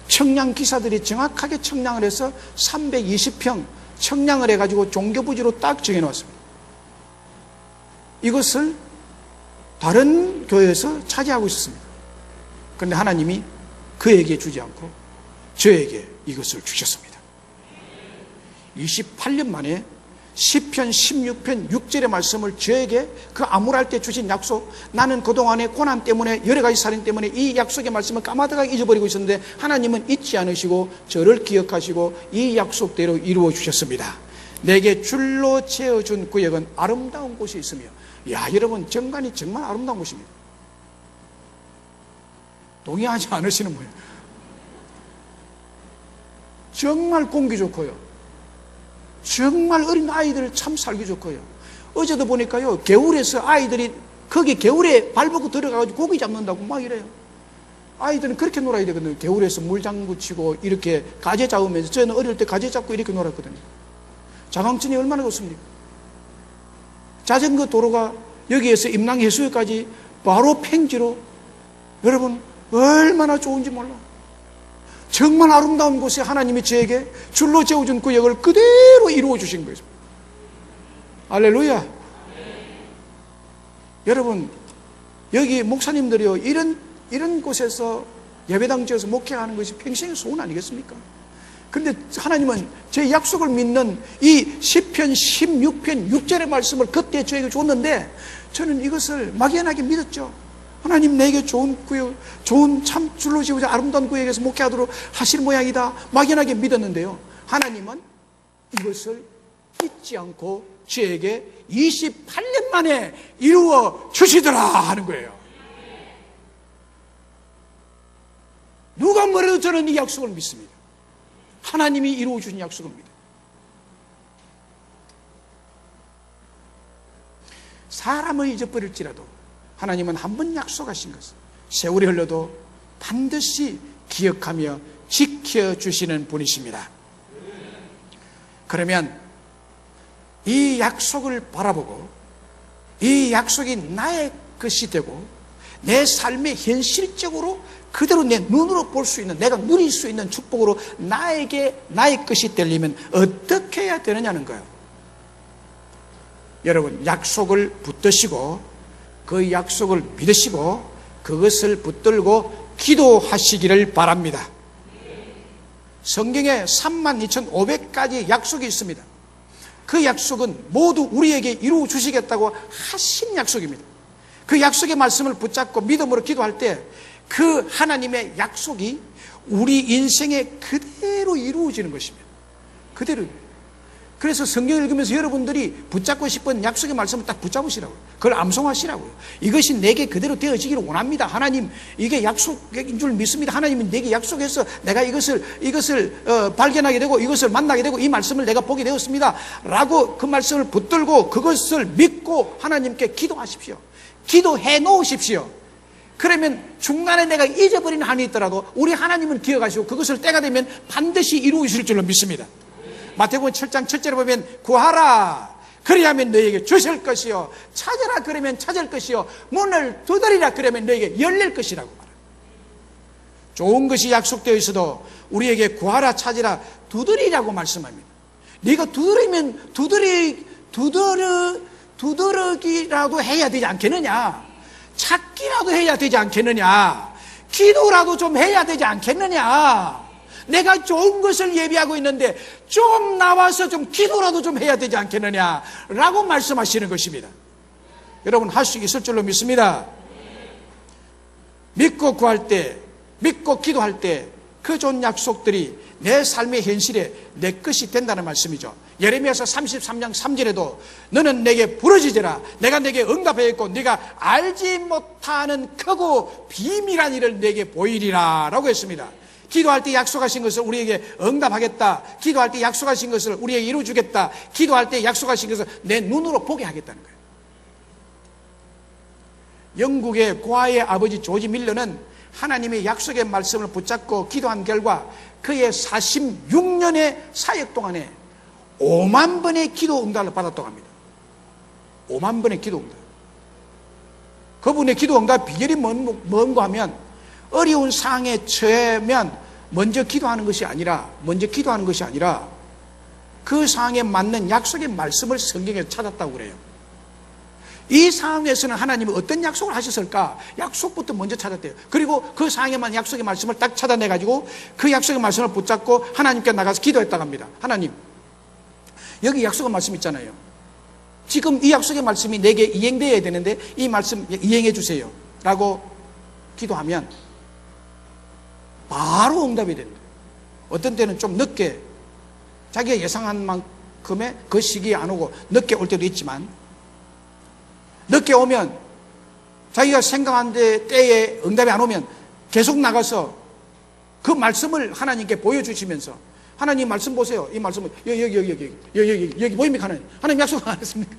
청량 기사들이 정확하게 청량을 해서 320평 청량을 해가지고 종교부지로 딱 정해놓았습니다. 이것을 다른 교회에서 차지하고 있었습니다. 그런데 하나님이 그에게 주지 않고 저에게 이것을 주셨습니다. 28년 만에 시편 16편 6절의 말씀을 저에게 그 암울할 때 주신 약속, 나는 그동안의 고난 때문에 여러 가지 살인 때문에 이 약속의 말씀을 까마득하게 잊어버리고 있었는데 하나님은 잊지 않으시고 저를 기억하시고 이 약속대로 이루어 주셨습니다. 내게 줄로 재어준 구역은 아름다운 곳이 있으며, 야 여러분, 정관이 정말 아름다운 곳입니다. 동의하지 않으시는 거예요. 정말 공기 좋고요, 정말 어린 아이들 참 살기 좋고요. 어제도 보니까요, 개울에서 아이들이 거기 개울에 발벗고 들어가가지고 고기 잡는다고 막 이래요. 아이들은 그렇게 놀아야 되거든요. 개울에서 물장구 치고 이렇게 가재 잡으면서. 저는 어릴 때 가재 잡고 이렇게 놀았거든요. 자강천이 얼마나 좋습니까? 자전거 도로가 여기에서 임랑해수욕까지 바로 팽지로, 여러분 얼마나 좋은지 몰라. 정말 아름다운 곳에 하나님이 저에게 줄로 재어준 구역을 그대로 이루어 주신 거죠. 할렐루야. 여러분, 여기 목사님들이요, 이런 곳에서 예배당 지어서 목회하는 것이 평생의 소원 아니겠습니까? 그런데 하나님은 제 약속을 믿는 이 시편 16편 6절의 말씀을 그때 저에게 줬는데 저는 이것을 막연하게 믿었죠. 하나님 내게 좋은 구역, 좋은 참 줄로 지어진 아름다운 구역에서 목회하도록 하실 모양이다 막연하게 믿었는데요, 하나님은 이것을 잊지 않고 저에게 28년 만에 이루어 주시더라 하는 거예요. 누가 뭐래도 저는 이 약속을 믿습니다. 하나님이 이루어 주신 약속을 믿어요. 사람을 잊어버릴지라도 하나님은 한 번 약속하신 것을 세월이 흘러도 반드시 기억하며 지켜주시는 분이십니다. 그러면 이 약속을 바라보고 이 약속이 나의 것이 되고 내 삶의 현실적으로 그대로 내 눈으로 볼 수 있는, 내가 누릴 수 있는 축복으로 나에게 나의 것이 되려면 어떻게 해야 되느냐는 거예요. 여러분, 약속을 붙드시고 그 약속을 믿으시고 그것을 붙들고 기도하시기를 바랍니다. 성경에 32,500가지 약속이 있습니다. 그 약속은 모두 우리에게 이루어 주시겠다고 하신 약속입니다. 그 약속의 말씀을 붙잡고 믿음으로 기도할 때 그 하나님의 약속이 우리 인생에 그대로 이루어지는 것입니다. 그대로. 그래서 성경을 읽으면서 여러분들이 붙잡고 싶은 약속의 말씀을 딱 붙잡으시라고요. 그걸 암송하시라고요. 이것이 내게 그대로 되어지기를 원합니다. 하나님, 이게 약속인 줄 믿습니다. 하나님은 내게 약속해서 내가 이것을 발견하게 되고 이것을 만나게 되고 이 말씀을 내가 보게 되었습니다. 라고 그 말씀을 붙들고 그것을 믿고 하나님께 기도하십시오. 기도해 놓으십시오. 그러면 중간에 내가 잊어버린 한이 있더라도 우리 하나님은 기억하시고 그것을 때가 되면 반드시 이루어질 줄로 믿습니다. 마태복음 7장 7절에 보면 구하라 그리하면 너에게 주실 것이요 찾으라 그러면 찾을 것이요 문을 두드리라 그러면 너에게 열릴 것이라고 말합니다. 좋은 것이 약속되어 있어도 우리에게 구하라 찾으라 두드리라고 말씀합니다. 네가 두드리면 두드러기라도 해야 되지 않겠느냐, 찾기라도 해야 되지 않겠느냐, 기도라도 좀 해야 되지 않겠느냐, 내가 좋은 것을 예비하고 있는데 좀 나와서 좀 기도라도 좀 해야 되지 않겠느냐라고 말씀하시는 것입니다. 여러분 할 수 있을 줄로 믿습니다. 믿고 구할 때, 믿고 기도할 때 그 좋은 약속들이 내 삶의 현실에 내 것이 된다는 말씀이죠. 예레미야서 33장 3절에도 너는 내게 부르짖으라 내가 내게 응답하였고 네가 알지 못하는 크고 비밀한 일을 내게 보이리라 라고 했습니다. 기도할 때 약속하신 것을 우리에게 응답하겠다, 기도할 때 약속하신 것을 우리에게 이루어주겠다, 기도할 때 약속하신 것을 내 눈으로 보게 하겠다는 거예요. 영국의 고아의 아버지 조지 밀러는 하나님의 약속의 말씀을 붙잡고 기도한 결과 그의 46년의 사역 동안에 5만 번의 기도 응답을 받았다고 합니다. 5만 번의 기도 응답. 그분의 기도 응답 비결이 뭔가 하면 어려운 상황에 처하면 먼저 기도하는 것이 아니라 그 상황에 맞는 약속의 말씀을 성경에 찾았다고 그래요. 이 상황에서는 하나님이 어떤 약속을 하셨을까? 약속부터 먼저 찾았대요. 그리고 그 상황에만 약속의 말씀을 딱 찾아내가지고 그 약속의 말씀을 붙잡고 하나님께 나가서 기도했다고 합니다. 하나님, 여기 약속의 말씀 있잖아요. 지금 이 약속의 말씀이 내게 이행되어야 되는데 이 말씀 이행해 주세요 라고 기도하면 바로 응답이 된다. 어떤 때는 좀 늦게, 자기가 예상한 만큼의 그 시기에 안 오고 늦게 올 때도 있지만, 늦게 오면 자기가 생각한 때에 응답이 안 오면 계속 나가서 그 말씀을 하나님께 보여주시면서 하나님 말씀 보세요. 이 말씀은 여기 보입니까? 하나님 약속 안 했습니까?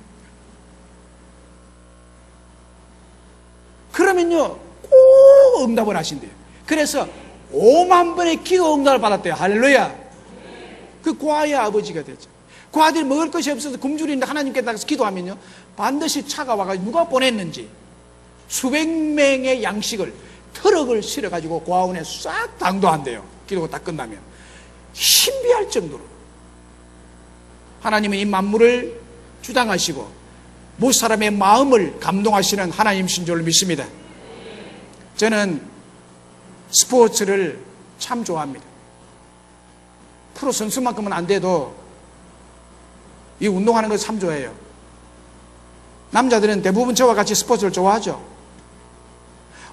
그러면요 꼭 응답을 하신대요. 그래서 5만 번의 기도 응답을 받았대요. 할렐루야. 그 고아의 아버지가 됐죠. 그 아들이 먹을 것이 없어서 굶주리는데 하나님께 나가서 기도하면요 반드시 차가 와가지고 누가 보냈는지 수백 명의 양식을 트럭을 실어가지고 고아원에 싹 당도한대요. 기도가 딱 끝나면. 신비할 정도로 하나님은 이 만물을 주장하시고 무사람의 마음을 감동하시는 하나님이신 줄 믿습니다. 저는 스포츠를 참 좋아합니다. 프로 선수만큼은 안 돼도 이 운동하는 걸 참 좋아해요. 남자들은 대부분 저와 같이 스포츠를 좋아하죠.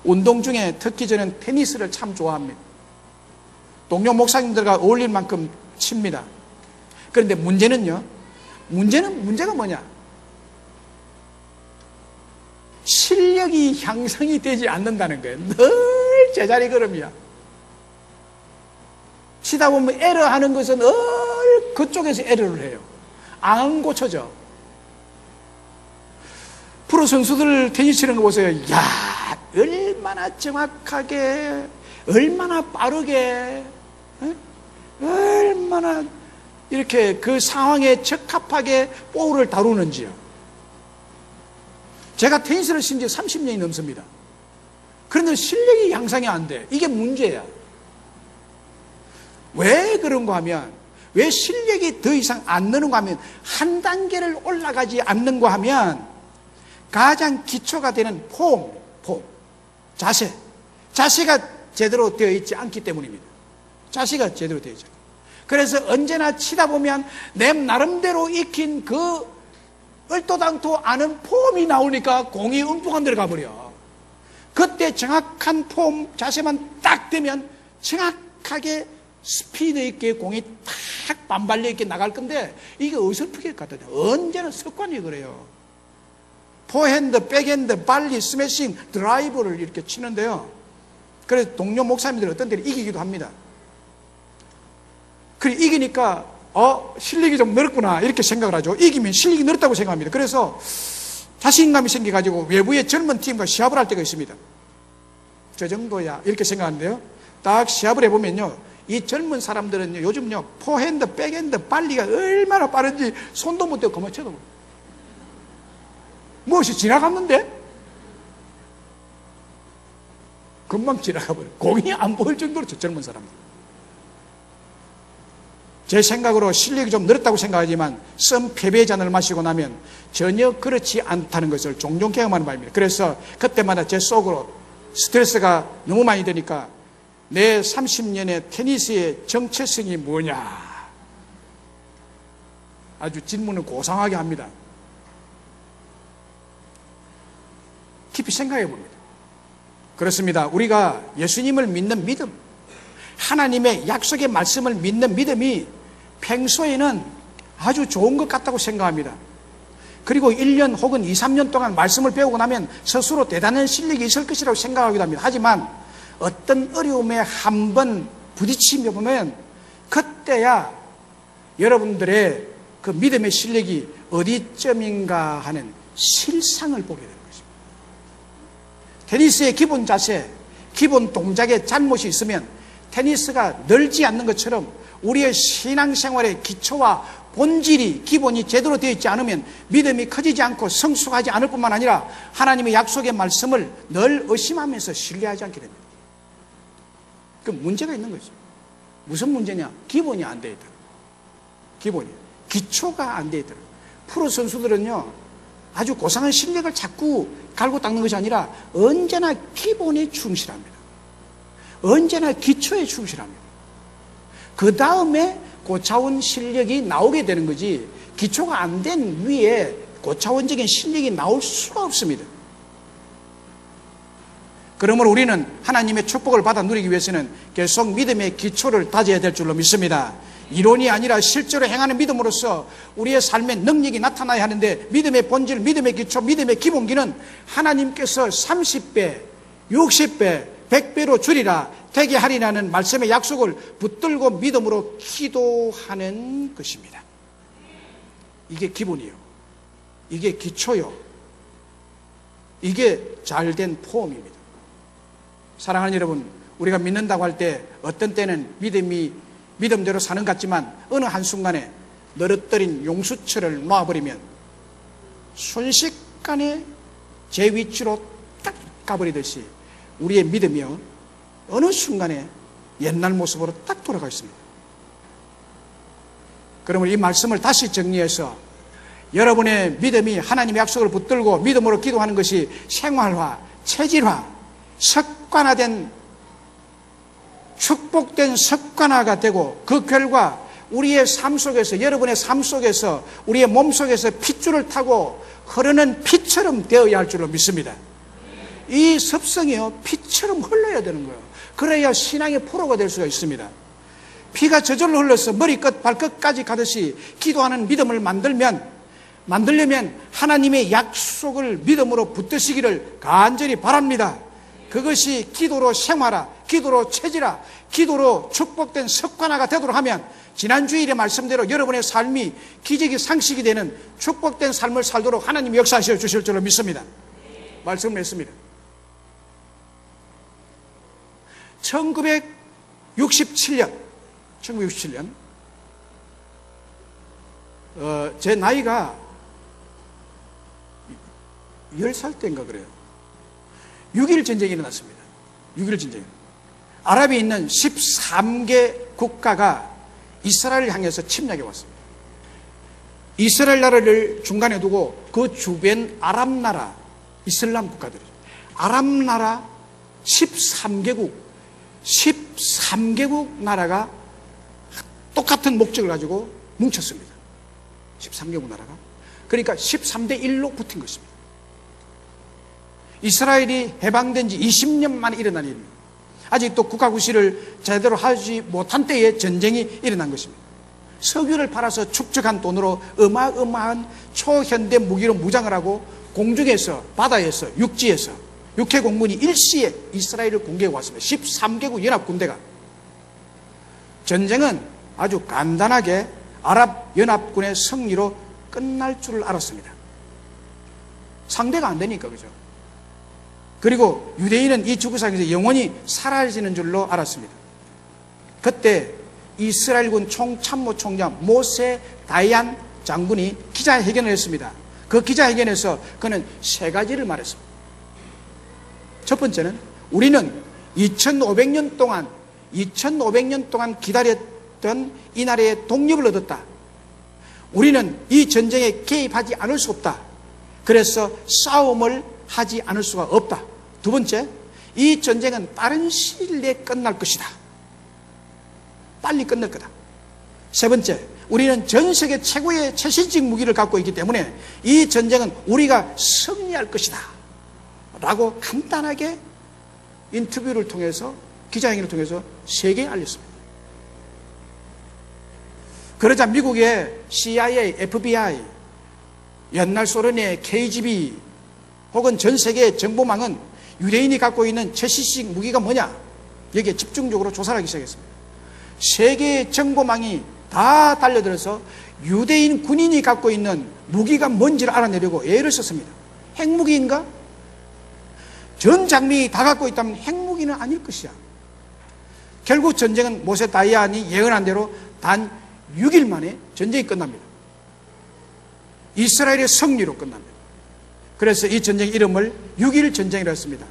운동 중에 특히 저는 테니스를 참 좋아합니다. 동료 목사님들과 어울릴 만큼 칩니다. 그런데 문제가 뭐냐? 실력이 향상이 되지 않는다는 거예요. 늘 제자리 걸음이야. 치다 보면 에러하는 것은 늘 그쪽에서 에러를 해요. 안 고쳐져. 프로 선수들 테니스 치는 거 보세요. 야, 얼마나 정확하게, 얼마나 빠르게, 얼마나 이렇게 그 상황에 적합하게 볼을 다루는지요. 제가 테니스를 친 지 30년이 넘습니다. 그런데 실력이 향상이 안 돼. 이게 문제야. 왜 그런가 하면, 왜 실력이 더 이상 안 느는가 하면, 한 단계를 올라가지 않는가 하면, 가장 기초가 되는 폼, 자세가 제대로 되어 있지 않기 때문입니다. 자세가 제대로 되어 있죠. 그래서 언제나 치다 보면 내 나름대로 익힌 그 얼토당토 않은 폼이 나오니까 공이 움푹 들어가 버려. 그때 정확한 폼 자세만 딱 되면 정확하게 스피드 있게 공이 탁 반발력 있게 나갈 건데 이게 어설프게 같아요. 언제나 습관이 그래요. 포핸드, 백핸드, 발리, 스매싱, 드라이브를 이렇게 치는데요. 그래서 동료 목사님들 어떤 때는 이기기도 합니다. 그래 이기니까 실력이 좀 늘었구나 이렇게 생각을 하죠. 이기면 실력이 늘었다고 생각합니다. 그래서 자신감이 생겨가지고 외부의 젊은 팀과 시합을 할 때가 있습니다. 저 정도야 이렇게 생각하는데요. 딱 시합을 해보면요, 이 젊은 사람들은요 요즘요 포핸드, 백핸드, 발리가 얼마나 빠른지 손도 못 대고 그만 쳐도 무엇이 지나갔는데 금방 지나가버려. 공이 안 보일 정도로 저 젊은 사람들. 제 생각으로 실력이 좀 늘었다고 생각하지만 썸 패배의 잔을 마시고 나면 전혀 그렇지 않다는 것을 종종 경험하는 바입니다. 그래서 그때마다 제 속으로 스트레스가 너무 많이 되니까 내 30년의 테니스의 정체성이 뭐냐 아주 질문을 고상하게 합니다. 깊이 생각해 봅니다. 그렇습니다. 우리가 예수님을 믿는 믿음, 하나님의 약속의 말씀을 믿는 믿음이 평소에는 아주 좋은 것 같다고 생각합니다. 그리고 1년 혹은 2, 3년 동안 말씀을 배우고 나면 스스로 대단한 실력이 있을 것이라고 생각하기도 합니다. 하지만 어떤 어려움에 한번 부딪히며 보면 그때야 여러분들의 그 믿음의 실력이 어디쯤인가 하는 실상을 보게 됩니다. 테니스의 기본 자세, 기본 동작에 잘못이 있으면 테니스가 늘지 않는 것처럼 우리의 신앙생활의 기초와 본질이 기본이 제대로 되어 있지 않으면 믿음이 커지지 않고 성숙하지 않을 뿐만 아니라 하나님의 약속의 말씀을 늘 의심하면서 신뢰하지 않게 됩니다. 그 문제가 있는 거죠. 무슨 문제냐? 기본이 안 되어 있다. 기본이. 기초가 안 되어 있다. 프로 선수들은요 아주 고상한 실력을 자꾸 갈고 닦는 것이 아니라 언제나 기본에 충실합니다. 언제나 기초에 충실합니다. 그 다음에 고차원 실력이 나오게 되는 거지 기초가 안 된 위에 고차원적인 실력이 나올 수가 없습니다. 그러므로 우리는 하나님의 축복을 받아 누리기 위해서는 계속 믿음의 기초를 다져야 될 줄로 믿습니다. 이론이 아니라 실제로 행하는 믿음으로써 우리의 삶의 능력이 나타나야 하는데 믿음의 본질, 믿음의 기초, 믿음의 기본기는 하나님께서 30배, 60배, 100배로 줄이라 되게 하리라는 말씀의 약속을 붙들고 믿음으로 기도하는 것입니다. 이게 기본이요. 이게 기초요. 이게 잘된 폼입니다. 사랑하는 여러분, 우리가 믿는다고 할 때 어떤 때는 믿음대로 사는 것 같지만 어느 한순간에 늘어뜨린 용수철을 놔버리면 순식간에 제 위치로 딱 가버리듯이 우리의 믿음이요 어느 순간에 옛날 모습으로 딱 돌아가 있습니다. 그러면 이 말씀을 다시 정리해서 여러분의 믿음이 하나님의 약속을 붙들고 믿음으로 기도하는 것이 생활화, 체질화, 습관화된 축복된 습관화가 되고 그 결과 우리의 삶 속에서 여러분의 삶 속에서 우리의 몸 속에서 핏줄을 타고 흐르는 피처럼 되어야 할 줄로 믿습니다. 이 습성이요 피처럼 흘러야 되는 거예요. 그래야 신앙의 프로가 될 수가 있습니다. 피가 저절로 흘러서 머리끝 발끝까지 가듯이 기도하는 믿음을 만들려면 하나님의 약속을 믿음으로 붙드시기를 간절히 바랍니다. 그것이 기도로 생활화, 기도로 체질화, 기도로 축복된 습관화가 되도록 하면 지난 주일의 말씀대로 여러분의 삶이 기적이 상식이 되는 축복된 삶을 살도록 하나님이 역사하셔 주실 줄로 믿습니다. 말씀을 했습니다. 1967년 제 나이가 10살 때인가 그래요. 6.1 전쟁이 일어났습니다. 6.1 전쟁. 아랍에 있는 13개 국가가 이스라엘을 향해서 침략해 왔습니다. 이스라엘 나라를 중간에 두고 그 주변 아랍 나라, 이슬람 국가들이죠. 아랍 나라 13개국 나라가 똑같은 목적을 가지고 뭉쳤습니다. 13개국 나라가. 그러니까 13대 1로 붙은 것입니다. 이스라엘이 해방된 지 20년 만에 일어난 일입니다. 아직도 국가구실을 제대로 하지 못한 때에 전쟁이 일어난 것입니다. 석유를 팔아서 축적한 돈으로 어마어마한 초현대 무기로 무장을 하고 공중에서, 바다에서, 육지에서 육해 공군이 일시에 이스라엘을 공격해 왔습니다. 13개국 연합군대가. 전쟁은 아주 간단하게 아랍연합군의 승리로 끝날 줄을 알았습니다. 상대가 안 되니까, 그죠? 그리고 유대인은 이 지구상에서 영원히 사라지는 줄로 알았습니다. 그때 이스라엘군 총참모총장 모세 다얀 장군이 기자회견을 했습니다. 그 기자회견에서 그는 세 가지를 말했습니다. 첫 번째는 우리는 2500년 동안 기다렸던 이 나라의 독립을 얻었다. 우리는 이 전쟁에 개입하지 않을 수 없다. 그래서 싸움을 하지 않을 수가 없다. 두 번째, 이 전쟁은 빠른 시일 내에 끝날 것이다. 빨리 끝날 거다. 세 번째, 우리는 전 세계 최고의 최신식 무기를 갖고 있기 때문에 이 전쟁은 우리가 승리할 것이다. 라고 간단하게 인터뷰를 통해서, 기자회견을 통해서 세계에 알렸습니다. 그러자 미국의 CIA, FBI, 옛날 소련의 KGB 혹은 전 세계의 정보망은 유대인이 갖고 있는 최신식 무기가 뭐냐? 여기에 집중적으로 조사를 하기 시작했습니다. 세계의 정보망이 다 달려들어서 유대인 군인이 갖고 있는 무기가 뭔지를 알아내려고 애를 썼습니다. 핵무기인가? 전 장비 다 갖고 있다면 핵무기는 아닐 것이야. 결국 전쟁은 모세 다이안이 예언한 대로 단 6일 만에 전쟁이 끝납니다. 이스라엘의 승리로 끝납니다. 그래서 이 전쟁의 이름을 6.1 전쟁이라고 했습니다.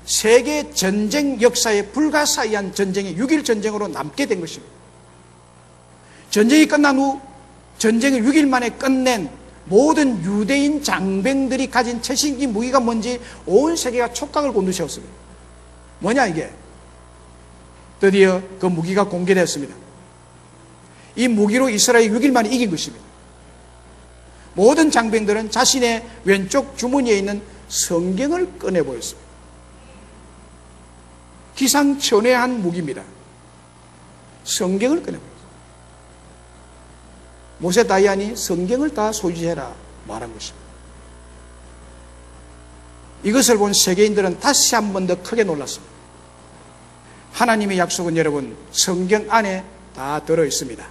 세계 전쟁 역사에 불가사의한 전쟁이 6.1 전쟁으로 남게 된 것입니다. 전쟁이 끝난 후 전쟁을 6일 만에 끝낸 모든 유대인 장병들이 가진 최신기 무기가 뭔지 온 세계가 촉각을 곤두세웠습니다. 뭐냐 이게? 드디어 그 무기가 공개됐습니다. 이 무기로 이스라엘이 6일 만에 이긴 것입니다. 모든 장병들은 자신의 왼쪽 주머니에 있는 성경을 꺼내 보였습니다. 기상천외한 무기입니다. 성경을 꺼내 보였습니다. 모세 다이안이 성경을 다 소유해라 말한 것입니다. 이것을 본 세계인들은 다시 한 번 더 크게 놀랐습니다. 하나님의 약속은 여러분 성경 안에 다 들어있습니다.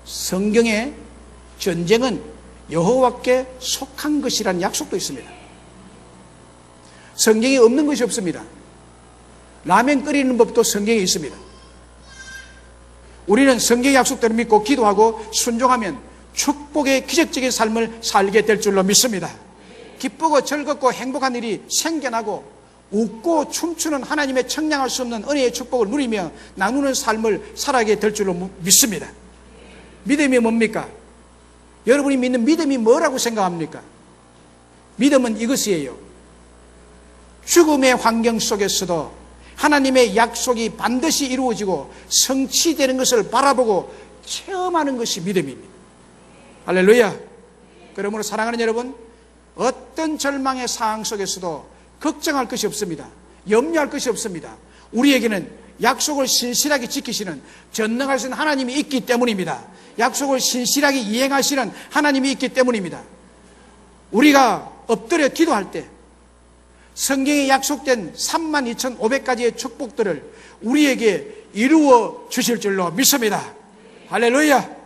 성경에 전쟁은 여호와께 속한 것이라는 약속도 있습니다. 성경에 없는 것이 없습니다. 라면 끓이는 법도 성경에 있습니다. 우리는 성경의 약속대로 믿고 기도하고 순종하면 축복의 기적적인 삶을 살게 될 줄로 믿습니다. 기쁘고 즐겁고 행복한 일이 생겨나고 웃고 춤추는 하나님의 청량할 수 없는 은혜의 축복을 누리며 나누는 삶을 살아가게 될 줄로 믿습니다. 믿음이 뭡니까? 여러분이 믿는 믿음이 뭐라고 생각합니까? 믿음은 이것이에요. 죽음의 환경 속에서도 하나님의 약속이 반드시 이루어지고 성취되는 것을 바라보고 체험하는 것이 믿음입니다. 할렐루야. 그러므로 사랑하는 여러분, 어떤 절망의 상황 속에서도 걱정할 것이 없습니다. 염려할 것이 없습니다. 우리에게는 약속을 신실하게 지키시는 전능하신 하나님이 있기 때문입니다. 약속을 신실하게 이행하시는 하나님이 있기 때문입니다. 우리가 엎드려 기도할 때 성경에 약속된 32,500가지의 축복들을 우리에게 이루어 주실 줄로 믿습니다. 할렐루야.